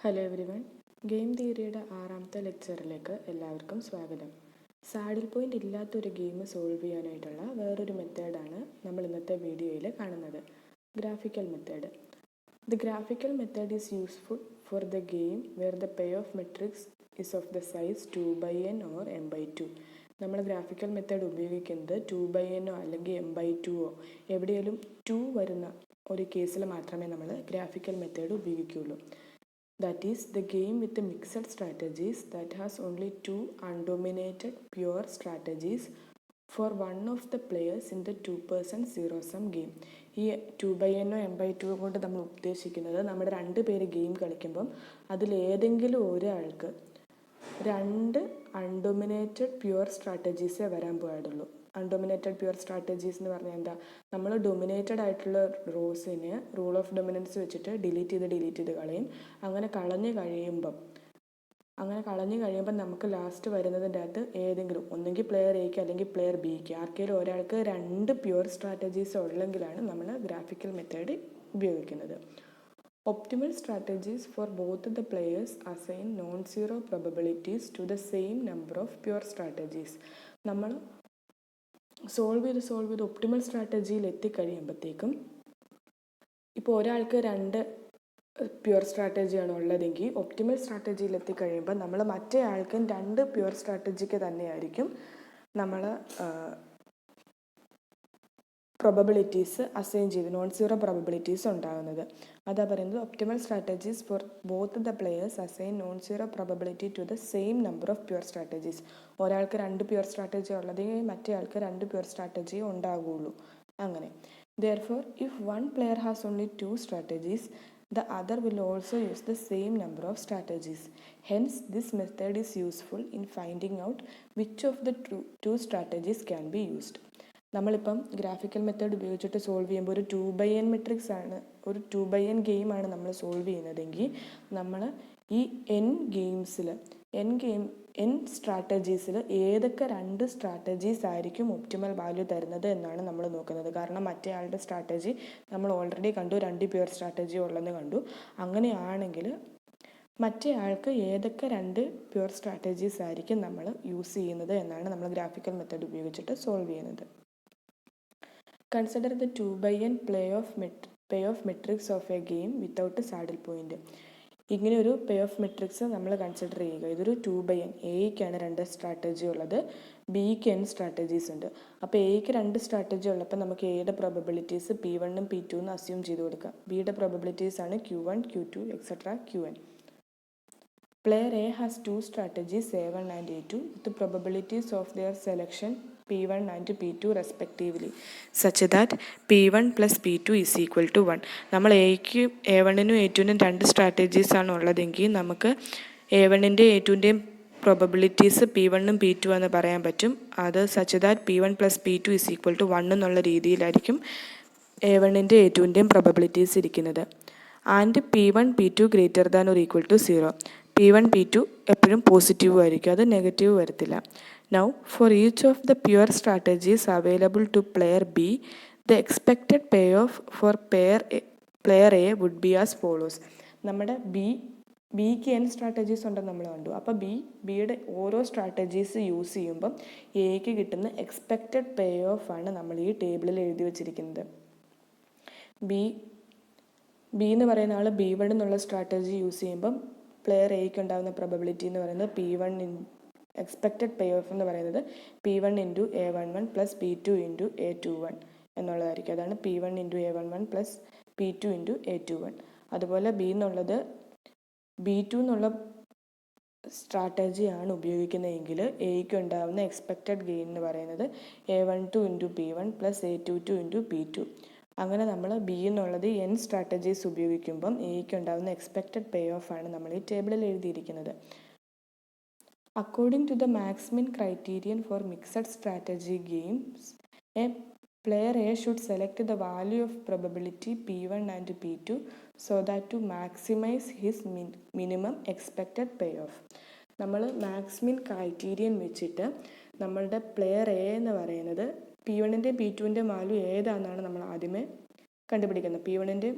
Hello everyone, game തിയറിയുടെ 6ാമത്തെ ലെക്ചറിലേക്ക് എല്ലാവർക്കും സ്വാഗതം. സാഡിൽ പോയിൻ്റ് ഇല്ലാത്തൊരു ഗെയിം സോൾവ് ചെയ്യാനായിട്ടുള്ള വേറൊരു മെത്തേഡാണ് നമ്മൾ ഇന്നത്തെ വീഡിയോയിൽ കാണുന്നത്, graphical method. The graphical method is useful for the game where the pay off matrix is of the size 2/n or m/2. നമ്മൾ ഗ്രാഫിക്കൽ മെത്തേഡ് ഉപയോഗിക്കുന്നത് 2/n അല്ലെങ്കിൽ m/2 എവിടെയെങ്കിലും 2 വരുന്ന ഒരു കേസിൽ മാത്രമേ നമ്മൾ ഗ്രാഫിക്കൽ മെത്തേഡ് ഉപയോഗിക്കുകയുള്ളൂ. That is, the game with the mixed strategies that has only 2 undominated pure strategies for one of the players in the 2% zero-sum game. ഈ 2/n m/2 കൊണ്ട് നമ്മൾ ഉദ്ദേശിക്കുന്നത് നമ്മുടെ 2 പേര് ഗെയിം കളിക്കുമ്പം അതിലേതെങ്കിലും ഒരാൾക്ക് 2 അൺഡൊമിനേറ്റഡ് പ്യുവർ സ്ട്രാറ്റജീസേ വരാൻ പോയാടുള്ളൂ. അൺഡൊമിനേറ്റഡ് പ്യുവർ സ്ട്രാറ്റജീസ് എന്ന് പറഞ്ഞാൽ എന്താ? നമ്മൾ ഡൊമിനേറ്റഡ് ആയിട്ടുള്ള റോസിനെ റൂൾ ഓഫ് ഡൊമിനൻസ് വെച്ചിട്ട് ഡിലീറ്റ് ചെയ്ത് കളയും. അങ്ങനെ കളഞ്ഞു കഴിയുമ്പോൾ നമുക്ക് ലാസ്റ്റ് വരുന്നതിൻ്റെ അകത്ത് ഏതെങ്കിലും ഒന്നെങ്കിൽ പ്ലെയർ എക്ക് അല്ലെങ്കിൽ പ്ലെയർ ബിക്ക് ആർക്കെങ്കിലും ഒരാൾക്ക് 2 പ്യുവർ സ്ട്രാറ്റജീസ് ഉള്ളെങ്കിലാണ് നമ്മൾ ഗ്രാഫിക്കൽ മെത്തേഡ് ഉപയോഗിക്കുന്നത്. Optimal strategies for both the players assign non-zero probabilities to the same number of pure strategies. നമ്മൾ സോൾവ് ചെയ്ത് ഒപ്റ്റിമൽ സ്ട്രാറ്റജിയിൽ എത്തിക്കഴിയുമ്പോഴത്തേക്കും ഇപ്പോൾ ഒരാൾക്ക് 2 പ്യുവർ സ്ട്രാറ്റജിയാണ് ഉള്ളതെങ്കിൽ ഒപ്റ്റിമൽ സ്ട്രാറ്റജിയിൽ എത്തിക്കഴിയുമ്പോൾ നമ്മൾ മറ്റേ ആൾക്കും 2 പ്യുവർ സ്ട്രാറ്റജിക്ക് തന്നെയായിരിക്കും നമ്മൾ പ്രോബബിലിറ്റീസ് അസൈൻ ചെയ്ത് നോൺ സീറോ പ്രോബബിലിറ്റീസ് ഉണ്ടാകുന്നത്. അതാ പറയുന്നത് optimal strategies for both the players assign non zero probability to the same number of pure strategies. ഒരാൾക്ക് 2 പ്യുവർ സ്ട്രാറ്റജി ഉള്ളതെങ്കിൽ മറ്റേ ആൾക്ക് 2 പ്യുവർ സ്ട്രാറ്റജി ഉണ്ടാകുള്ളൂ. അങ്ങനെ therefore if one player has only 2 strategies, the other will also use the same number of strategies. Hence this method is useful in finding out which of the two strategies can be used. നമ്മളിപ്പം graphical method ഉപയോഗിച്ചിട്ട് solve ചെയ്യുമ്പോൾ ഒരു 2/n matrix ആണ്, ഒരു 2/n ഗെയിമാണ് നമ്മൾ solve ചെയ്യുന്നതെങ്കിൽ നമ്മൾ ഈ n സ്ട്രാറ്റജീസിൽ ഏതൊക്കെ 2 സ്ട്രാറ്റജീസ് ആയിരിക്കും ഒപ്റ്റിമൽ വാല്യൂ തരുന്നത് എന്നാണ് നമ്മൾ നോക്കുന്നത്. കാരണം മറ്റേ ആളുടെ സ്ട്രാറ്റജി നമ്മൾ ഓൾറെഡി കണ്ടു, 2 പ്യുവർ സ്ട്രാറ്റജി ഉള്ളതെന്ന് കണ്ടു. അങ്ങനെയാണെങ്കിൽ മറ്റേ ആൾക്ക് ഏതൊക്കെ 2 പ്യുവർ സ്ട്രാറ്റജീസ് ആയിരിക്കും നമ്മൾ യൂസ് ചെയ്യുന്നത് എന്നാണ് നമ്മൾ ഗ്രാഫിക്കൽ മെത്തേഡ് ഉപയോഗിച്ചിട്ട് സോൾവ് ചെയ്യുന്നത്. Consider the 2/n pay of metrics of a game without a saddle point. ഇങ്ങനെ ഒരു പേ ഓഫ് മെട്രിക്സ് നമ്മൾ കൺസിഡർ ചെയ്യുക. ഇതൊരു 2/n. എയ്ക്കാണ് 2 സ്ട്രാറ്റജി ഉള്ളത്, ബിക്ക് n സ്ട്രാറ്റജീസ് ഉണ്ട്. അപ്പോൾ എയ്ക്ക് 2 സ്ട്രാറ്റജി ഉള്ളപ്പോൾ നമുക്ക് എയുടെ പ്രോബബിലിറ്റീസ് P1 P2 എന്ന് അസ്യൂം ചെയ്ത് കൊടുക്കാം. ബിയുടെ പ്രോബബിലിറ്റീസ് ആണ് Q1 Q2 etcetera Qn. Player A has 2 strategies A1 and A2 with the probabilities of their selection P1 and P2 respectively such that P1 plus P2 is equal to 1. നമ്മൾ എയ്ക്ക് A1നും A2നും 2 strategies ആണ് ഉള്ളതെങ്കിൽ നമുക്ക് A1ൻ്റെയും A2ൻ്റെയും probabilities P1 P2 എന്ന് പറയാൻ പറ്റും. അത് such that P1 plus P2 is equal to 1 എന്നുള്ള രീതിയിലായിരിക്കും A1ൻ്റെയും A2ൻ്റെയും പ്രോബബിലിറ്റീസ് ഇരിക്കുന്നത്. And P1 P2 greater than or equal to 0. P1 P2 എപ്പോഴും പോസിറ്റീവ് ആയിരിക്കും, അത് നെഗറ്റീവ് വരത്തില്ല. Now for each of the pure strategies available to player B, the expected payoff for player A would be as follows. നമ്മുടെ ബിക്ക് n strategies ഉണ്ടെന്ന് നമ്മൾ കണ്ടു. അപ്പോൾ ബിയുടെ ഓരോ സ്ട്രാറ്റജീസ് യൂസ് ചെയ്യുമ്പം എക്ക് കിട്ടുന്ന എക്സ്പെക്റ്റഡ് പേ ഓഫ് ആണ് നമ്മൾ ഈ ടേബിളിൽ എഴുതി വച്ചിരിക്കുന്നത്. ബി എന്ന് പറയുന്ന ആൾ B1 എന്നുള്ള സ്ട്രാറ്റജി യൂസ് ചെയ്യുമ്പം പ്ലെയർ എക്ക് ഉണ്ടാകുന്ന പ്രോബബിലിറ്റി എന്ന് പറയുന്നത് P1 എക്സ്പെക്റ്റഡ് പേ ഓഫ് എന്ന് പറയുന്നത് P1 into A11 plus P2 into A21 എന്നുള്ളതായിരിക്കും. അതാണ് P1 into A11 plus P2 into A21. അതുപോലെ B2 എന്നുള്ള സ്ട്രാറ്റജിയാണ് ഉപയോഗിക്കുന്നതെങ്കിൽ എയ്ക്ക് ഉണ്ടാകുന്ന എക്സ്പെക്റ്റഡ് ഗെയിൻ എന്ന് പറയുന്നത് A12 into P1 plus A22 into P2. അങ്ങനെ നമ്മൾ ബി എന്നുള്ളത് n സ്ട്രാറ്റജീസ് ഉപയോഗിക്കുമ്പം എയ്ക്ക് ഉണ്ടാകുന്ന എക്സ്പെക്റ്റഡ് പേ ഓഫ് ആണ് നമ്മൾ ഈ ടേബിളിൽ എഴുതിയിരിക്കുന്നത്. According to the Max-Min criterion for mixed strategy games, a player A should select the value of probability P1 and P2 so that to maximize his minimum expected payoff. നമ്മൾ മാക്സ്മിൻ criterion വെച്ചിട്ട് നമ്മളുടെ player A എന്ന് പറയുന്നത് P1ൻ്റെയും P2ൻ്റെയും value ഏതാണെന്നാണ് നമ്മൾ ആദ്യമേ കണ്ടുപിടിക്കുന്നത്. P1ൻ്റെ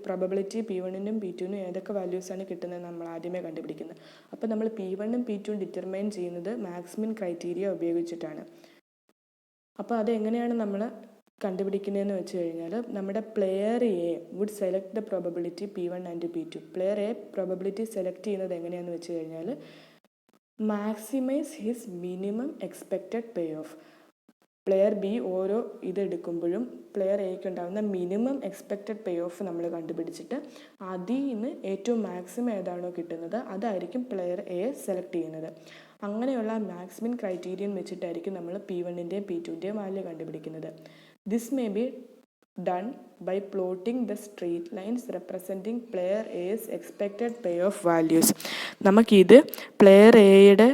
probability P1നും P2നും ഏതൊക്കെ വാല്യൂസാണ് കിട്ടുന്നത് നമ്മൾ ആദ്യമേ കണ്ടുപിടിക്കുന്നത്. അപ്പോൾ നമ്മൾ P1ഉം P2ഉം ഡിറ്റർമൈൻ ചെയ്യുന്നത് മാക്സിമം ക്രൈറ്റീരിയ ഉപയോഗിച്ചിട്ടാണ്. അപ്പോൾ അതെങ്ങനെയാണ് നമ്മൾ കണ്ടുപിടിക്കുന്നതെന്ന് വെച്ച് കഴിഞ്ഞാൽ നമ്മുടെ player A would select the probability P1 and P2. Player A probability select ചെയ്യുന്നത് എങ്ങനെയാണെന്ന് വെച്ച് കഴിഞ്ഞാൽ maximize his minimum expected pay off. Player B ഓരോ ഇതെടുക്കുമ്പോഴും പ്ലെയർ എക്ക് ഉണ്ടാകുന്ന മിനിമം എക്സ്പെക്റ്റഡ് പേ ഓഫ് നമ്മൾ കണ്ടുപിടിച്ചിട്ട് അതിൽ നിന്ന് ഏറ്റവും മാക്സിമം ഏതാണോ കിട്ടുന്നത് അതായിരിക്കും പ്ലെയർ എ സെലക്ട് ചെയ്യുന്നത്. അങ്ങനെയുള്ള മാക്സിമം ക്രൈറ്റീരിയൻ വെച്ചിട്ടായിരിക്കും നമ്മൾ P1ൻ്റെയും P2ൻ്റെയും വാല്യൂ കണ്ടുപിടിക്കുന്നത്. This may be done by plotting the straight lines representing player's expected pay off values. നമുക്കിത് പ്ലെയർ എയുടെ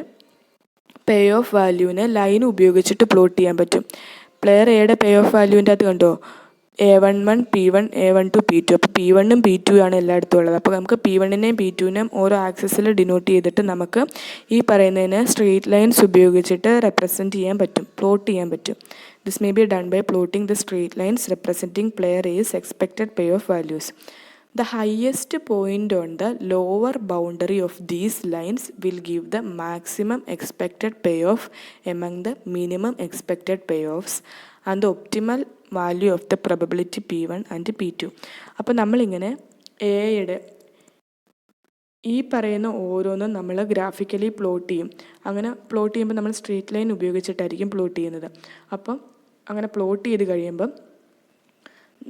പേ ഓഫ് വാല്യൂവിനെ ലൈൻ ഉപയോഗിച്ചിട്ട് പ്ലോട്ട് ചെയ്യാൻ പറ്റും. പ്ലെയർ എയുടെ പേ ഓഫ് വാല്യൂവിൻ്റെ അത് കണ്ടോ, A11 P1 A12 P2. അപ്പോൾ P1ഉം P2 ആണ് എല്ലായിടത്തും ഉള്ളത്. അപ്പോൾ നമുക്ക് P1നെയും P2നെയും ഓരോ ആക്സിസിൽ ഡിനോട്ട് ചെയ്തിട്ട് നമുക്ക് ഈ പറയുന്നതിനെ സ്ട്രെയിറ്റ് ലൈൻസ് ഉപയോഗിച്ചിട്ട് റെപ്രസെൻറ്റ് ചെയ്യാൻ പറ്റും, പ്ലോട്ട് ചെയ്യാൻ പറ്റും. This may be done by plotting the straight lines representing player's expected pay off values. The highest point on the lower boundary of these lines will give the maximum expected payoff among the minimum expected payoffs and the optimal value of the probability P1 and P2. അപ്പോൾ നമ്മളിങ്ങനെ എയുടെ ഈ പറയുന്ന ഓരോന്നും നമ്മൾ graphically plot ചെയ്യും. അങ്ങനെ plot ചെയ്യുമ്പോൾ നമ്മൾ സ്ട്രെയിറ്റ് ലൈൻ ഉപയോഗിച്ചിട്ടായിരിക്കും പ്ലോട്ട് ചെയ്യുന്നത്. അപ്പം അങ്ങനെ പ്ലോട്ട് ചെയ്ത് കഴിയുമ്പം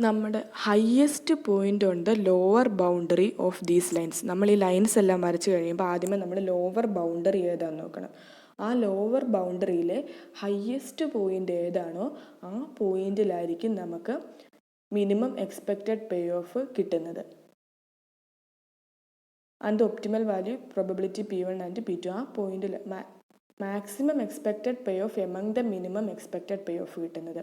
നമ്മുടെ highest point on the lower boundary of these lines. നമ്മൾ ഈ ലൈൻസ് എല്ലാം വരച്ച് കഴിയുമ്പോൾ ആദ്യമേ നമ്മൾ ലോവർ ബൗണ്ടറി ഏതാണെന്ന് നോക്കണം. ആ ലോവർ ബൗണ്ടറിയിലെ ഹയസ്റ്റ് പോയിൻ്റ് ഏതാണോ ആ പോയിൻ്റിലായിരിക്കും നമുക്ക് മിനിമം എക്സ്പെക്റ്റഡ് പേ ഓഫ് കിട്ടുന്നത്. And optimal value probability P1 and P2. ആ പോയിന്റിൽ maximum expected pay of among the minimum expected pay of കിട്ടുന്നത്.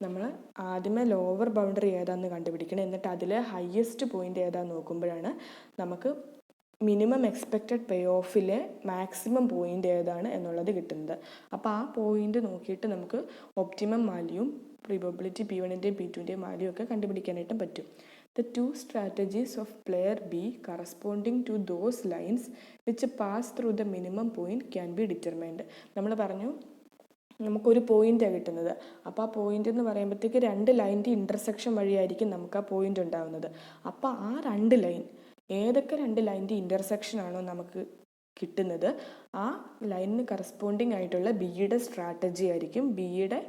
നമ്മൾ ആദ്യമേ ലോവർ ബൗണ്ടറി ഏതാണെന്ന് കണ്ടുപിടിക്കണം. എന്നിട്ട് അതിലെ ഹയസ്റ്റ് പോയിൻ്റ് ഏതാണെന്ന് നോക്കുമ്പോഴാണ് നമുക്ക് മിനിമം എക്സ്പെക്റ്റഡ് പേ ഓഫിലെ മാക്സിമം പോയിൻ്റ് ഏതാണ് എന്നുള്ളത് കിട്ടുന്നത്. അപ്പോൾ ആ പോയിൻ്റ് നോക്കിയിട്ട് നമുക്ക് ഒപ്റ്റിമം വാല്യൂവും പ്രോബബിലിറ്റി P1ൻ്റെയും P2ൻ്റെയും വാല്യൂ ഒക്കെ കണ്ടുപിടിക്കാനായിട്ടും പറ്റും. The two strategies of player B corresponding to those lines which pass through the minimum point can be determined. നമ്മൾ പറഞ്ഞു നമുക്കൊരു പോയിൻ്റാണ് കിട്ടുന്നത്. അപ്പോൾ ആ പോയിൻ്റ് എന്ന് പറയുമ്പോഴത്തേക്ക് രണ്ട് ലൈൻ്റെ ഇൻ്റർസെക്ഷൻ വഴിയായിരിക്കും നമുക്ക് ആ പോയിൻ്റ് ഉണ്ടാകുന്നത്. അപ്പോൾ ആ രണ്ട് ലൈൻ ഏതൊക്കെ രണ്ട് ലൈൻ്റെ ഇൻ്റർസെക്ഷൻ ആണോ നമുക്ക് കിട്ടുന്നത് ആ ലൈനിന് കറസ്പോണ്ടിങ് ആയിട്ടുള്ള ബിയുടെ സ്ട്രാറ്റജി ആയിരിക്കും ബിയുടെ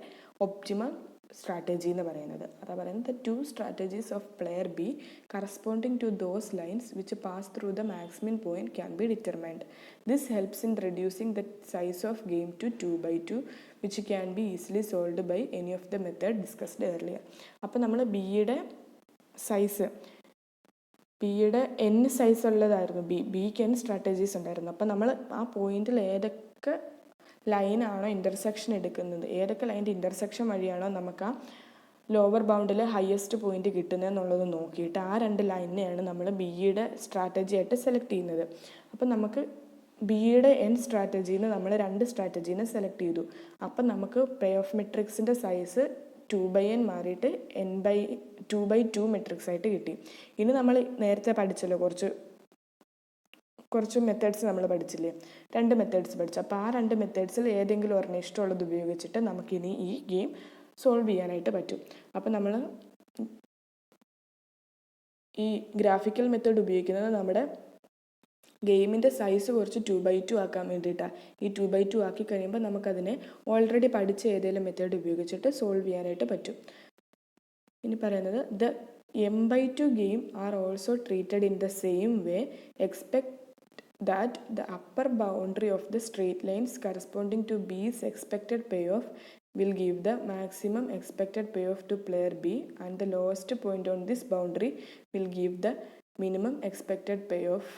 ഒപ്റ്റിമൽ സ്ട്രാറ്റജി എന്ന് പറയുന്നത്. അതാ പറയുന്നത് the two strategies of player B corresponding to those lines which pass through the maximum point can be determined. This helps in reducing the size of game to 2/2 which can be easily solved by any of the method discussed earlier. അപ്പോൾ നമ്മൾ ബിയുടെ size ബിയുടെ n size ഉള്ളതായിരുന്നു. ബിക്ക് n strategies ഉണ്ടായിരുന്നു. അപ്പോൾ നമ്മൾ ആ പോയിന്റിൽ ഏതൊക്കെ ലൈനാണോ ഇൻ്റർസെക്ഷൻ എടുക്കുന്നത്, ഏതൊക്കെ ലൈൻ്റെ ഇൻ്റർസെക്ഷൻ വഴിയാണോ നമുക്ക് ആ ലോവർ ബൗണ്ടിൽ ഹയസ്റ്റ് പോയിന്റ് കിട്ടുന്നത് എന്നുള്ളത് നോക്കിയിട്ട് ആ രണ്ട് ലൈനിനെയാണ് നമ്മൾ ബിയുടെ സ്ട്രാറ്റജി ആയിട്ട് സെലക്ട് ചെയ്യുന്നത്. അപ്പം നമുക്ക് ബിയുടെ n സ്ട്രാറ്റജിന്ന് നമ്മൾ രണ്ട് സ്ട്രാറ്റജീനെ സെലക്ട് ചെയ്തു. അപ്പം നമുക്ക് പേ ഓഫ് മെട്രിക്സിൻ്റെ സൈസ് 2/n മാറിയിട്ട് n/2/2 മെട്രിക്സ് ആയിട്ട് കിട്ടി. ഇനി നമ്മൾ നേരത്തെ പഠിച്ചല്ലോ കുറച്ച് മെത്തേഡ്സ് നമ്മൾ പഠിച്ചില്ലേ, രണ്ട് മെത്തേഡ്സ് പഠിച്ചു. അപ്പോൾ ആ രണ്ട് മെത്തേഡ്സിൽ ഏതെങ്കിലും ഒരെണ്ണം ഇഷ്ടമുള്ളത് ഉപയോഗിച്ചിട്ട് നമുക്കിനി ഈ ഗെയിം സോൾവ് ചെയ്യാനായിട്ട് പറ്റും. അപ്പോൾ നമ്മൾ ഈ ഗ്രാഫിക്കൽ മെത്തേഡ് ഉപയോഗിക്കുന്നത് നമ്മുടെ ഗെയിമിൻ്റെ സൈസ് കുറച്ച് 2/2 ആക്കാൻ വേണ്ടിയിട്ടാണ്. ഈ 2/2 ആക്കി കഴിയുമ്പോൾ നമുക്കതിനെ ഓൾറെഡി പഠിച്ച ഏതെങ്കിലും മെത്തേഡ് ഉപയോഗിച്ചിട്ട് സോൾവ് ചെയ്യാനായിട്ട് പറ്റും. ഇനി പറയുന്നത് the m/2 game are also treated in the same way. Expect that the upper boundary of the straight lines corresponding to B's expected payoff will give the maximum expected payoff to player B and the lowest point on this boundary will give the minimum expected payoff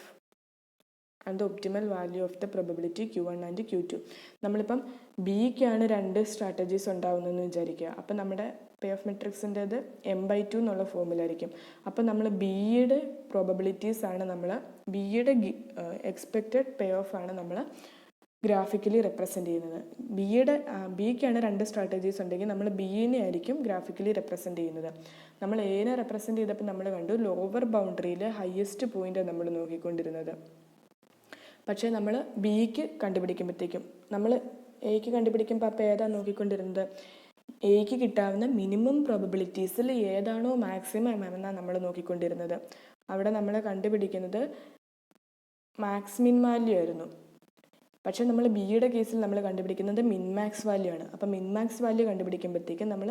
and the optimal value of the probability Q1 and Q2. നമ്മളിപ്പം ബിക്കാണ് രണ്ട് strategies ഉണ്ടാവുന്നതെന്ന് വിചാരിക്കുക. അപ്പം നമ്മുടെ പേ of മെട്രിക്സിൻ്റെത് m/2 എന്നുള്ള ഫോമിലായിരിക്കും. അപ്പം നമ്മൾ ബിയുടെ probabilities ആണ് നമ്മൾ ബിയുടെ എക്സ്പെക്റ്റഡ് പേ ഓഫ് ആണ് നമ്മൾ ഗ്രാഫിക്കലി റെപ്രസെൻറ്റ് ചെയ്യുന്നത്. ബിക്കാണ് 2 സ്ട്രാറ്റജീസ് ഉണ്ടെങ്കിൽ നമ്മൾ ബിയിനെ ആയിരിക്കും ഗ്രാഫിക്കലി റെപ്രസെൻറ്റ് ചെയ്യുന്നത്. നമ്മൾ എനെ റെപ്രസെൻറ്റ് ചെയ്തപ്പോൾ നമ്മൾ കണ്ടു ലോവർ ബൗണ്ടറിയിൽ ഹയസ്റ്റ് പോയിൻ്റ് നമ്മൾ നോക്കിക്കൊണ്ടിരുന്നത്. പക്ഷേ നമ്മൾ ബിക്ക് കണ്ടുപിടിക്കുമ്പോഴത്തേക്കും നമ്മൾ എക്ക് കണ്ടുപിടിക്കുമ്പോൾ അപ്പോൾ ഏതാണ് നോക്കിക്കൊണ്ടിരുന്നത്? എക്ക് കിട്ടാവുന്ന മിനിമം പ്രോബബിലിറ്റീസിൽ ഏതാണോ മാക്സിമം എന്നാണ് നമ്മൾ നോക്കിക്കൊണ്ടിരുന്നത്. അവിടെ നമ്മൾ കണ്ടുപിടിക്കുന്നത് മാക്സിമിൻ വാല്യൂ ആയിരുന്നു. പക്ഷേ നമ്മൾ ബിയുടെ കേസിൽ നമ്മൾ കണ്ടുപിടിക്കുന്നത് മിൻമാക്സ് വാല്യൂ ആണ്. അപ്പോൾ മിൻമാക്സ് വാല്യൂ കണ്ടുപിടിക്കുമ്പോഴത്തേക്കും നമ്മൾ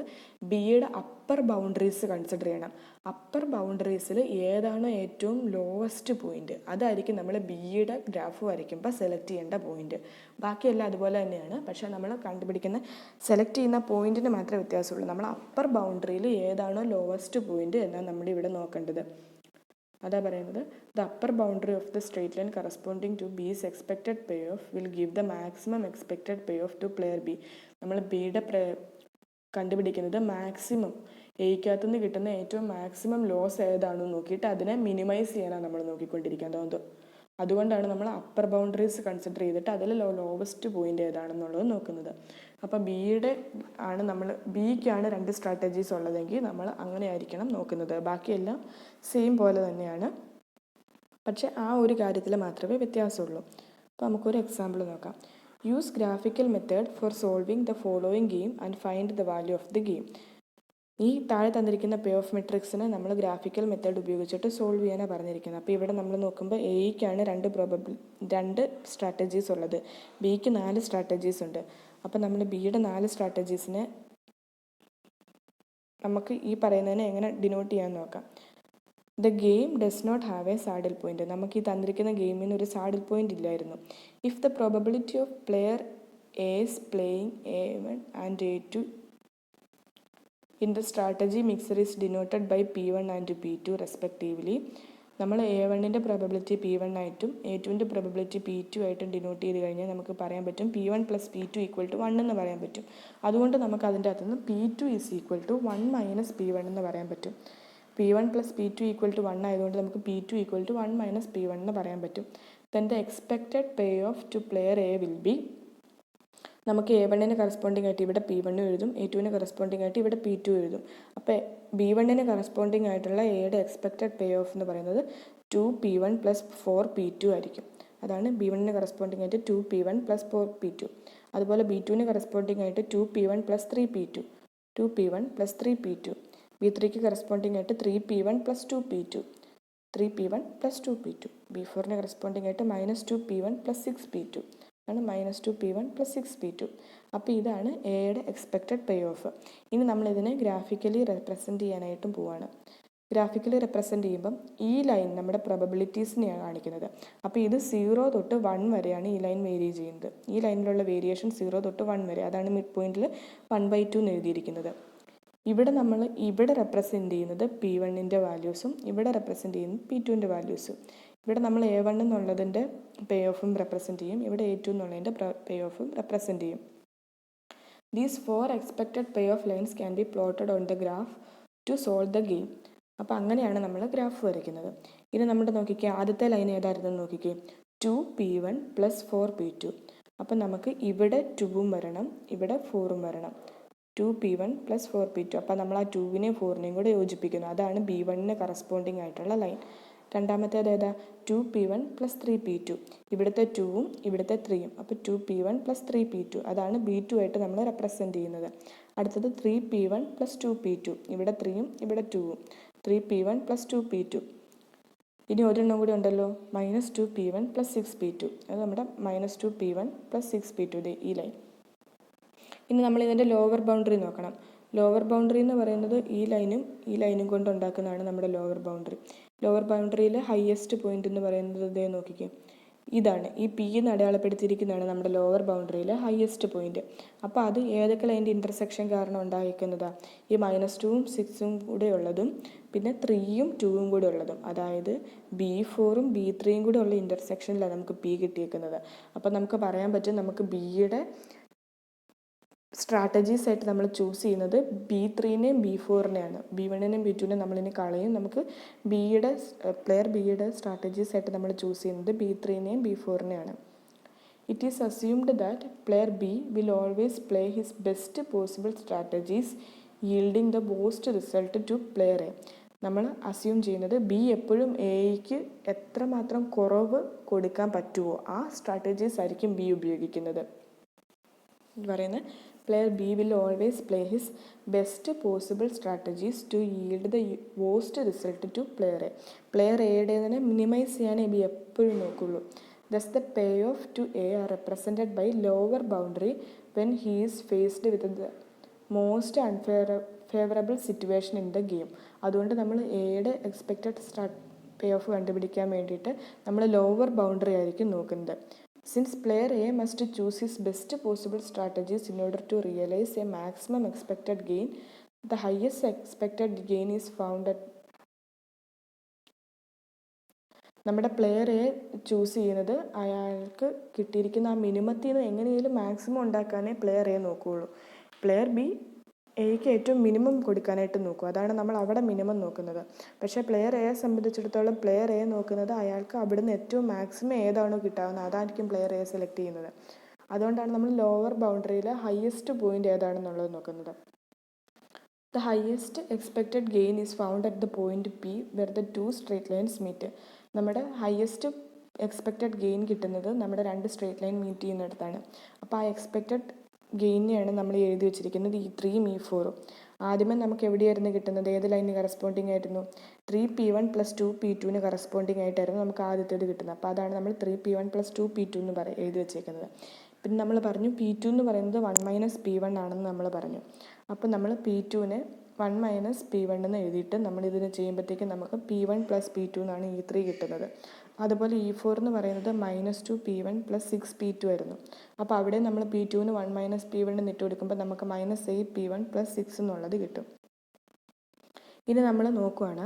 ബിയുടെ അപ്പർ ബൗണ്ടറീസ് കൺസിഡർ ചെയ്യണം. അപ്പർ ബൗണ്ടറീസിൽ ഏതാണോ ഏറ്റവും ലോവസ്റ്റ് പോയിന്റ് അതായിരിക്കും നമ്മൾ ബിയുടെ ഗ്രാഫ് വരയ്ക്കുമ്പോൾ സെലക്ട് ചെയ്യേണ്ട പോയിന്റ്. ബാക്കിയെല്ലാം അതുപോലെ തന്നെയാണ്. പക്ഷേ നമ്മൾ സെലക്ട് ചെയ്യുന്ന പോയിന്റിന് മാത്രമേ വ്യത്യാസമുള്ളൂ. നമ്മൾ അപ്പർ ബൗണ്ടറിയിൽ ഏതാണോ ലോവസ്റ്റ് പോയിന്റ് എന്നാണ് നമ്മൾ ഇവിടെ നോക്കേണ്ടത്. അതാ പറയുന്നത് the upper boundary of the straight line corresponding to B's expected pay off will give the maximum expected pay off to player B. നമ്മൾ ബിയുടെ കണ്ടുപിടിക്കുന്നത് മാക്സിമം എയ്ക്കകത്തുനിന്ന് കിട്ടുന്ന ഏറ്റവും മാക്സിമം ലോസ് ഏതാണെന്ന് നോക്കിയിട്ട് അതിനെ മിനിമൈസ് ചെയ്യാനാണ് നമ്മൾ നോക്കിക്കൊണ്ടിരിക്കുന്നത്. അതുകൊണ്ടാണ് നമ്മൾ അപ്പർ ബൗണ്ടറീസ് കൺസിഡർ ചെയ്തിട്ട് അതിൽ ലോവസ്റ്റ് പോയിന്റ് ഏതാണെന്നുള്ളത് നോക്കുന്നത്. അപ്പോൾ ബിക്കാണ് 2 സ്ട്രാറ്റജീസ് ഉള്ളതെങ്കിൽ നമ്മൾ അങ്ങനെ ആയിരിക്കണം നോക്കുന്നത്. ബാക്കിയെല്ലാം സെയിം പോലെ തന്നെയാണ്. പക്ഷേ ആ ഒരു കാര്യത്തിൽ മാത്രമേ വ്യത്യാസമുള്ളൂ. അപ്പോൾ നമുക്കൊരു എക്സാമ്പിൾ നോക്കാം. Use graphical method for solving the following game and find the value of the game. ഈ താഴെ തന്നിരിക്കുന്ന പേ ഓഫ് മെട്രിക്സിനെ നമ്മൾ ഗ്രാഫിക്കൽ മെത്തേഡ് ഉപയോഗിച്ചിട്ട് സോൾവ് ചെയ്യാനാണ് പറഞ്ഞിരിക്കുന്നത്. അപ്പോൾ ഇവിടെ നമ്മൾ നോക്കുമ്പോൾ എയ്ക്കാണ് 2 സ്ട്രാറ്റജീസ് ഉള്ളത്, ബിക്ക് 4 സ്ട്രാറ്റജീസ് ഉണ്ട്. അപ്പോൾ നമ്മൾ ബിയുടെ 4 സ്ട്രാറ്റജീസിനെ നമുക്ക് ഈ പറയുന്നതിനെ എങ്ങനെ ഡിനോട്ട് ചെയ്യാൻ നോക്കാം. The game does not have a saddle point. നമുക്ക് ഈ തന്നിരിക്കുന്ന ഗെയിമിന് ഒരു സാഡിൽ പോയിന്റ് ഇല്ലായിരുന്നു. If the probability of player's playing A1 and A2 in the strategy mixer is denoted by P1 and P2 respectively. നമ്മൾ A1ൻ്റെ probability P1 ആയിട്ടും A2ൻ്റെ probability P2 ആയിട്ടും denote ചെയ്ത് കഴിഞ്ഞാൽ നമുക്ക് പറയാൻ പറ്റും P1 + P2 = 1 എന്ന് പറയാൻ പറ്റും. അതുകൊണ്ട് നമുക്ക് അതിൻ്റെ അകത്ത് നിന്ന് P2 = 1 - P1 എന്ന് പറയാൻ പറ്റും. P1 + P2 = 1 ആയതുകൊണ്ട് നമുക്ക് P2 = 1 - P1 എന്ന് പറയാൻ പറ്റും. Then the expected payoff to player A will be, നമുക്ക് A1ന് കറസ്പോണ്ടിങ് ആയിട്ട് ഇവിടെ P1 എഴുതും, A2ന് കറസ്പോണ്ടിങ് ആയിട്ട് ഇവിടെ P2 എഴുതും. അപ്പോൾ B1ന് കറസ്പോണ്ടിങ് ആയിട്ടുള്ള എയുടെ എക്സ്പെക്റ്റഡ് പേ ഓഫ് എന്ന് പറയുന്നത് 2P1 + 4P2 ആയിരിക്കും. അതാണ് B1ന് കറസ്പോണ്ടിങ് ആയിട്ട് 2P1 + 4P2. അതുപോലെ B2ന് കറസ്പോണ്ടിങ് ആയിട്ട് 2P1 + 3P2, 2P1 + 3P2. B3ക്ക് corresponding ആയിട്ട് 3P1 + 2P2, 3P1 + 2P2. B4ന് corresponding ആയിട്ട് -2P1 + 6P2 ആണ്, -2P1 + 6P2. അപ്പോൾ ഇതാണ് എയുടെ എക്സ്പെക്റ്റഡ് പേ ഓഫ്. ഇനി നമ്മളിതിനെ ഗ്രാഫിക്കലി റെപ്രസെൻറ്റ് ചെയ്യാനായിട്ടും പോവാണ്. ഗ്രാഫിക്കലി റെപ്രസെൻറ്റ് ചെയ്യുമ്പം ഈ ലൈൻ നമ്മുടെ പ്രോബബിലിറ്റീസിനെയാണ് കാണിക്കുന്നത്. അപ്പോൾ ഇത് 0 തൊട്ട് 1 വരെയാണ് ഈ ലൈൻ വേരി ചെയ്യുന്നത്. ഈ ലൈനിലുള്ള വേരിയേഷൻ 0 തൊട്ട് 1 വരെ. അതാണ് മിഡ് പോയിന്റിൽ 1/2 എന്ന് എഴുതിയിരിക്കുന്നത്. ഇവിടെ റെപ്രസെൻറ്റ് ചെയ്യുന്നത് P1ൻ്റെ വാല്യൂസും ഇവിടെ റെപ്രസെൻറ്റ് ചെയ്യുന്നത് P2ൻ്റെ വാല്യൂസും. ഇവിടെ നമ്മൾ A1 എന്നുള്ളതിൻ്റെ പേ ഓഫും റെപ്രസെൻറ്റ് ചെയ്യും, ഇവിടെ A2 എന്നുള്ളതിൻ്റെ പേ ഓഫും റെപ്രസെൻറ്റ് ചെയ്യും. These 4 expected pay off lines can be plotted on the graph to solve the game. അപ്പോൾ അങ്ങനെയാണ് നമ്മൾ ഗ്രാഫ് വരയ്ക്കുന്നത്. ഇനി നമ്മുടെ നോക്കിക്കേ, ആദ്യത്തെ ലൈൻ ഏതായിരുന്നു നോക്കിക്കേ, 2P1 + 4P2. അപ്പം നമുക്ക് ഇവിടെ 2ഉം വരണം, ഇവിടെ 4ഉം വരണം. 2P1 + 4P2. അപ്പോൾ നമ്മൾ ആ 2വിനെയും 4നെയും കൂടെ യോജിപ്പിക്കുന്നു. അതാണ് B1ന് കറസ്പോണ്ടിങ് ആയിട്ടുള്ള ലൈൻ. രണ്ടാമത്തേത് ഏതാ, 2P1 + 3P2. ഇവിടുത്തെ 2ഉം ഇവിടുത്തെ 3ഉം. അപ്പോൾ 2P1 + 3P2. അതാണ് B2 ആയിട്ട് നമ്മൾ റെപ്രസെൻറ്റ് ചെയ്യുന്നത്. അടുത്തത് 3P1 + 2P2. ഇവിടെ 3ഉം ഇവിടെ 2ഉം. 3P1 + 2P2. ഇനി ഒരെണ്ണം കൂടി ഉണ്ടല്ലോ, -2P1 + 6P2. അത് നമ്മുടെ -2P1 + 6P2 ഈ ലൈൻ. ഇനി നമ്മൾ ഇതിൻ്റെ ലോവർ ബൗണ്ടറി നോക്കണം. ലോവർ ബൗണ്ടറി എന്ന് പറയുന്നത് ഈ ലൈനും കൊണ്ട് ഉണ്ടാക്കുന്നതാണ് നമ്മുടെ ലോവർ ബൗണ്ടറി. ലോവർ ബൗണ്ടറിയിൽ ഹയസ്റ്റ് പോയിന്റ് എന്ന് പറയുന്നത് ഇതേ നോക്കിക്കും, ഇതാണ് ഈ P എന്ന് അടയാളപ്പെടുത്തിയിരിക്കുന്നതാണ് നമ്മുടെ ലോവർ ബൗണ്ടറിയിലെ ഹയസ്റ്റ് പോയിന്റ്. അപ്പോൾ അത് ഏതൊക്കെ ലൈൻ്റെ ഇൻ്റർസെക്ഷൻ കാരണം ഉണ്ടായിരിക്കുന്നതാണ്, ഈ -2ഉം 6ഉം കൂടെ ഉള്ളതും പിന്നെ 3ഉം 2ഉം കൂടെ ഉള്ളതും. അതായത് B4ഉം B3യും കൂടെ ഉള്ള ഇൻ്റർസെക്ഷനിലാണ് നമുക്ക് P കിട്ടിയേക്കുന്നത്. അപ്പോൾ നമുക്ക് പറയാൻ പറ്റും, നമുക്ക് Bയുടെ സ്ട്രാറ്റജീസ് ആയിട്ട് നമ്മൾ ചൂസ് ചെയ്യുന്നത് B3നെയും B4നെയാണ്. B1നെയും B2നെയും നമ്മളിനി കളയും. നമുക്ക് പ്ലെയർ ബിയുടെ സ്ട്രാറ്റജീസ് ആയിട്ട് നമ്മൾ ചൂസ് ചെയ്യുന്നത് B3നെയും B4നെയാണ്. It is assumed that player B will always play his best possible strategies, yielding the most result to player A. നമ്മൾ അസ്യൂം ചെയ്യുന്നത് ബി എപ്പോഴും എയ്ക്ക് എത്രമാത്രം കുറവ് കൊടുക്കാൻ പറ്റുമോ ആ സ്ട്രാറ്റജീസ് ആയിരിക്കും ബി ഉപയോഗിക്കുന്നത്. പറയുന്നത് player B will always play his best possible strategies to yield the worst result to player A. Player എയുടേതിനെ മിനിമൈസ് ചെയ്യാനേ ബി എപ്പോഴും നോക്കുള്ളൂ. Thus the payoff to A are represented by lower boundary when he is faced with the most unfavorable situation in the game. അതുകൊണ്ട് നമ്മൾ എയുടെ expected pay of കണ്ടുപിടിക്കാൻ വേണ്ടിയിട്ട് നമ്മൾ ലോവർ ബൗണ്ടറി ആയിരിക്കും നോക്കുന്നത്. Since player A must choose his best possible strategies in order to realize a maximum expected gain, the highest expected gain is found at. നമ്മുടെ player A choose ചെയ്യുന്നത് അയാൾക്ക് കിട്ടിയിരിക്കുന്ന ആ മിനിമത്തിൽ നിന്ന് എങ്ങനെയെങ്കിലും മാക്സിമം ഉണ്ടാക്കാനേ പ്ലെയർ എ നോക്കുകയുള്ളൂ. പ്ലെയർ ബി എയ്ക്ക് ഏറ്റവും മിനിമം കൊടുക്കാനായിട്ട് നോക്കും. അതാണ് നമ്മൾ അവിടെ മിനിമം നോക്കുന്നത്. പക്ഷേ പ്ലെയർ എയെ സംബന്ധിച്ചിടത്തോളം പ്ലെയർ എ നോക്കുന്നത് അയാൾക്ക് അവിടുന്ന് ഏറ്റവും മാക്സിമം ഏതാണോ കിട്ടാവുന്നത് അതായിരിക്കും പ്ലെയർ എ സെലക്ട് ചെയ്യുന്നത്. അതുകൊണ്ടാണ് നമ്മൾ ലോവർ ബൗണ്ടറിയിൽ ഹയസ്റ്റ് പോയിന്റ് ഏതാണെന്നുള്ളത് നോക്കുന്നത്. The highest expected gain is found at the point P where the two straight lines meet. നമ്മുടെ ഹയസ്റ്റ് എക്സ്പെക്റ്റഡ് ഗെയിൻ കിട്ടുന്നത് നമ്മുടെ രണ്ട് സ്ട്രേറ്റ് ലൈൻ മീറ്റ് ചെയ്യുന്നിടത്താണ്. അപ്പോൾ ആ എക്സ്പെക്റ്റഡ് ഗെയിനെയാണ് നമ്മൾ എഴുതി വെച്ചിരിക്കുന്നത് E3 E4. ആദ്യമേ നമുക്ക് എവിടെയായിരുന്നു കിട്ടുന്നത്, ഏത് ലൈനിന് കറസ്പോണ്ടിങ് ആയിരുന്നു? 3P1 + 2P2 കറസ്പോണ്ടിങ് ആയിട്ടായിരുന്നു നമുക്ക് ആദ്യത്തേത് കിട്ടുന്നത്. അപ്പോൾ അതാണ് നമ്മൾ 3P1 + 2P2 എന്ന് എഴുതി വെച്ചേക്കുന്നത്. പിന്നെ നമ്മൾ പറഞ്ഞു P2 എന്ന് പറയുന്നത് 1 - P1 ആണെന്ന് നമ്മൾ പറഞ്ഞു. അപ്പോൾ നമ്മൾ P2നെ 1 - P1 എന്ന് എഴുതിയിട്ട് നമ്മളിതിന് ചെയ്യുമ്പോഴത്തേക്കും നമുക്ക് P1 + P2 എന്നാണ് E3 കിട്ടുന്നത്. അതുപോലെ E4 എന്ന് പറയുന്നത് -2P1 + 6P2 ആയിരുന്നു. അപ്പോൾ അവിടെ നമ്മൾ P2ന് 1 - P1 എന്ന് ഇട്ട് കൊടുക്കുമ്പോൾ നമുക്ക് -8P1 + 6 എന്നുള്ളത് കിട്ടും. ഇനി നമ്മൾ നോക്കുകയാണ്,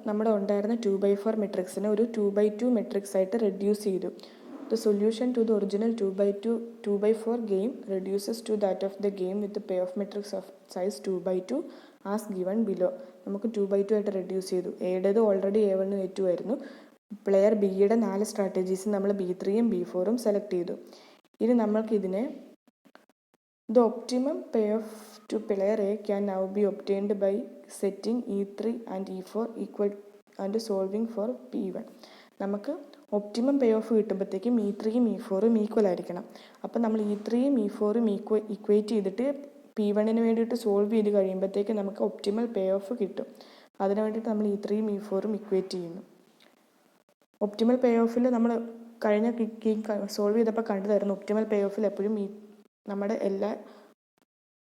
നമ്മുടെ ഉണ്ടായിരുന്ന 2/4 മെട്രിക്സിനെ ഒരു 2/2 മെട്രിക്സ് ആയിട്ട് റെഡ്യൂസ് ചെയ്തു. The solution to the original 2/4 game reduces to that of the game with the payoff matrix of size 2/2 as given below. നമുക്ക് 2/2 ആയിട്ട് റെഡ്യൂസ് ചെയ്തു. എയുടേത് ഓൾറെഡി A1 A2 ആയിരുന്നു. പ്ലെയർ ബിയുടെ 4 സ്ട്രാറ്റജീസ് നമ്മൾ B3യും B4യും സെലക്ട് ചെയ്തു. ഇനി നമ്മൾക്കിതിനെ the optimum payoff to player A can now be obtained by setting E3 and E4 equal and solving for P1. നമുക്ക് optimum pay of കിട്ടുമ്പോഴത്തേക്കും E3യും E4യും equal ആയിരിക്കണം. അപ്പം നമ്മൾ E3യും E4യും ഇക്വേറ്റ് ചെയ്തിട്ട് P1ന് വേണ്ടിയിട്ട് സോൾവ് ചെയ്ത് കഴിയുമ്പോഴത്തേക്കും നമുക്ക് ഒപ്റ്റിമൽ പേ ഓഫ് കിട്ടും. അതിന് വേണ്ടിയിട്ട് നമ്മൾ E3യും E4യും ഇക്വേറ്റ് ചെയ്യുന്നു. ഒപ്റ്റിമൽ പേ ഓഫിൽ നമ്മൾ കഴിഞ്ഞ സോൾവ് ചെയ്തപ്പോൾ കണ്ടുതരുന്നു ഒപ്റ്റിമൽ പേ ഓഫിൽ എപ്പോഴും നമ്മുടെ എല്ലാ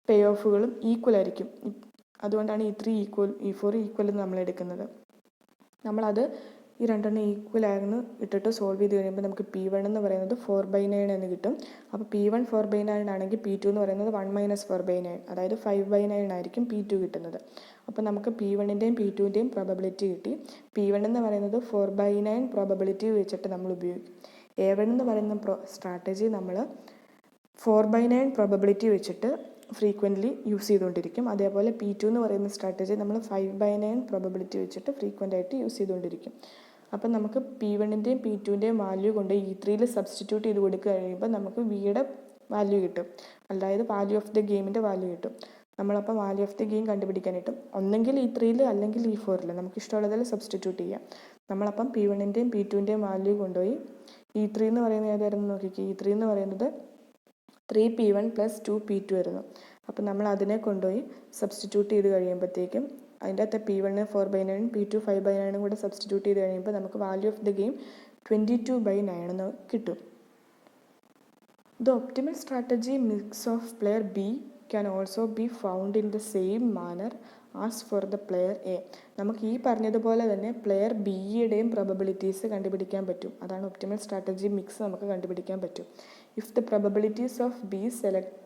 പേ ഓഫുകളും ഈക്വൽ ആയിരിക്കും. അതുകൊണ്ടാണ് E3 ഈക്വൽ E4 ഈക്വൽ എന്ന് നമ്മൾ എടുക്കുന്നത്. നമ്മളത് ഈ രണ്ടെണ്ണം ഈക്വൽ ആയിരുന്നു ഇട്ടിട്ട് സോൾവ് ചെയ്ത് കഴിയുമ്പോൾ നമുക്ക് P1 എന്ന് പറയുന്നത് 4/9 എന്ന് കിട്ടും. അപ്പോൾ P1 4/9 ആണെങ്കിൽ P2 എന്ന് പറയുന്നത് 1 - 4/9, അതായത് 5/9 ആയിരിക്കും P2 കിട്ടുന്നത്. അപ്പോൾ നമുക്ക് P1ൻ്റെയും P2ൻ്റെയും പ്രോബബിലിറ്റി കിട്ടി. P1 എന്ന് പറയുന്നത് 4/9 പ്രോബബിലിറ്റി വെച്ചിട്ട് നമ്മൾ ഉപയോഗിക്കും. A1 എന്ന് പറയുന്ന സ്ട്രാറ്റജി നമ്മൾ 4/9 പ്രോബബിലിറ്റി വെച്ചിട്ട് ഫ്രീക്വൻ്റ്ലി യൂസ് ചെയ്തുകൊണ്ടിരിക്കും. അതേപോലെ P2 എന്ന് പറയുന്ന സ്ട്രാറ്റജി നമ്മൾ 5/9 പ്രോബബിലിറ്റി വെച്ചിട്ട് ഫ്രീക്വൻ്റ് ആയിട്ട് യൂസ് ചെയ്തുകൊണ്ടിരിക്കും. അപ്പം നമുക്ക് P1ൻ്റെയും P2ൻ്റെയും വാല്യൂ കൊണ്ട് E3യിൽ സബ്സ്റ്റിറ്റ്യൂട്ട് ചെയ്ത് കൊടുക്കുക കഴിയുമ്പോൾ നമുക്ക് വിയുടെ വാല്യൂ കിട്ടും, അതായത് വാല്യൂ ഓഫ് ദ ഗെയിമിൻ്റെ വാല്യൂ കിട്ടും. നമ്മളപ്പോൾ വാല്യൂ ഓഫ് ദ ഗെയിം കണ്ടുപിടിക്കാനായിട്ടും ഒന്നെങ്കിൽ E3യിൽ അല്ലെങ്കിൽ E4യിൽ നമുക്ക് ഇഷ്ടമുള്ളതിൽ സബ്സ്റ്റിറ്റ്യൂട്ട് ചെയ്യാം. നമ്മളപ്പം P1ൻ്റെയും P2ൻ്റെയും വാല്യൂ കൊണ്ടുപോയി E3 എന്ന് പറയുന്നത് ഏതായിരുന്നു നോക്കിക്കുക. E3 എന്ന് പറയുന്നത് 3P1 + 2P2 ആയിരുന്നു. അപ്പം നമ്മൾ അതിനെ കൊണ്ടുപോയി സബ്സ്റ്റിറ്റ്യൂട്ട് ചെയ്ത് കഴിയുമ്പോഴത്തേക്കും അതിൻ്റെ അകത്ത് P1 4/9 P2 5/9 കൂടെ സബ്സ്റ്റിറ്റ്യൂട്ട് ചെയ്ത് കഴിയുമ്പോൾ നമുക്ക് വാല്യൂ ഓഫ് ദ ഗെയിം 22/9 എന്ന് കിട്ടും. The optimal strategy mix of player B can also be found in the same manner as for the player A. നമുക്ക് ഈ പറഞ്ഞതുപോലെ തന്നെ പ്ലെയർ ബിയുടെയും പ്രോബബിലിറ്റീസ് കണ്ടുപിടിക്കാൻ പറ്റും. അതാണ് ഒപ്റ്റിമൽ സ്ട്രാറ്റജി മിക്സ് നമുക്ക് കണ്ടുപിടിക്കാൻ പറ്റും. If the probabilities of B selecting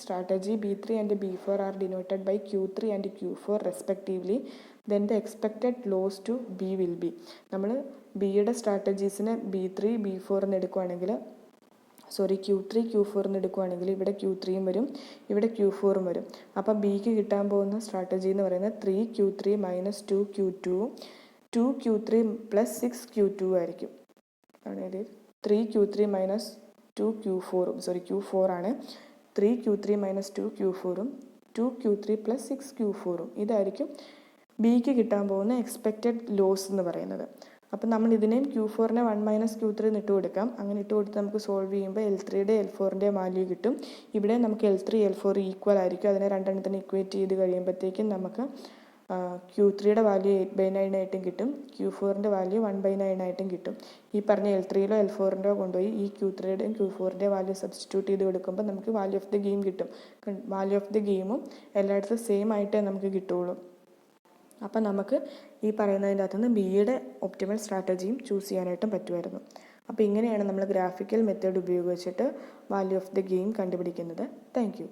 strategy B3 and B4 are denoted by Q3 and Q4 respectively, then the expected loss to B will be. നമ്മൾ ബിയുടെ സ്ട്രാറ്റജീസിനെ B3 B4 എന്ന് എടുക്കുകയാണെങ്കിൽ Q3 Q4 എന്ന് എടുക്കുകയാണെങ്കിൽ ഇവിടെ Q3യും വരും, ഇവിടെ Q4ഉം വരും. അപ്പം ബിക്ക് കിട്ടാൻ പോകുന്ന സ്ട്രാറ്റജി എന്ന് പറയുന്നത് 3Q3 - 2Q2 2Q3 + 6Q2 ആയിരിക്കും. അതായത് 3Q3 - Q4 ആണ് 3Q3 minus 2Q4 2Q3 plus 6Q4 ഇതായിരിക്കും ബിക്ക് കിട്ടാൻ പോകുന്ന എക്സ്പെക്റ്റഡ് ലോസ് എന്ന് പറയുന്നത്. അപ്പം നമ്മൾ ഇതിനെയും Q4നെ 1 മൈനസ് Q3 ഇട്ട് കൊടുക്കാം. അങ്ങനെ ഇട്ട് കൊടുത്ത് നമുക്ക് സോൾവ് ചെയ്യുമ്പോൾ L3യുടെ L4ൻ്റെ വാല്യൂ കിട്ടും. ഇവിടെ നമുക്ക് L3 L4 ഈക്വൽ ആയിരിക്കും. അതിനെ രണ്ടെണ്ണത്തിന് ഇക്വേറ്റ് ചെയ്ത് കഴിയുമ്പോഴത്തേക്കും നമുക്ക് Q3യുടെ വാല്യൂ 8/9 ആയിട്ടും കിട്ടും, Q4ൻ്റെ വാല്യൂ 1/9 ആയിട്ടും കിട്ടും. ഈ പറഞ്ഞ L3യിലോ L4ൻ്റെയോ കൊണ്ടുപോയി ഈ Q3യുടെയും Q4ൻ്റെയും വാല്യൂ സബ്സ്റ്റിറ്റ്യൂട്ട് ചെയ്ത് കൊടുക്കുമ്പോൾ നമുക്ക് വാല്യൂ ഓഫ് ദി ഗെയിം കിട്ടും. വാല്യൂ ഓഫ് ദി ഗെയിമും എല്ലായിടത്തും സെയിം ആയിട്ടേ നമുക്ക് കിട്ടുള്ളൂ. അപ്പം നമുക്ക് ഈ പറയുന്നതിൻ്റെ അകത്തുനിന്ന് ബിയുടെ ഒപ്റ്റിമൽ സ്ട്രാറ്റജിയും ചൂസ് ചെയ്യാനായിട്ടും പറ്റുമായിരുന്നു. അപ്പോൾ ഇങ്ങനെയാണ് നമ്മൾ ഗ്രാഫിക്കൽ മെത്തേഡ് ഉപയോഗിച്ചിട്ട് വാല്യൂ ഓഫ് ദി ഗെയിം കണ്ടുപിടിക്കുന്നത്. Thank you.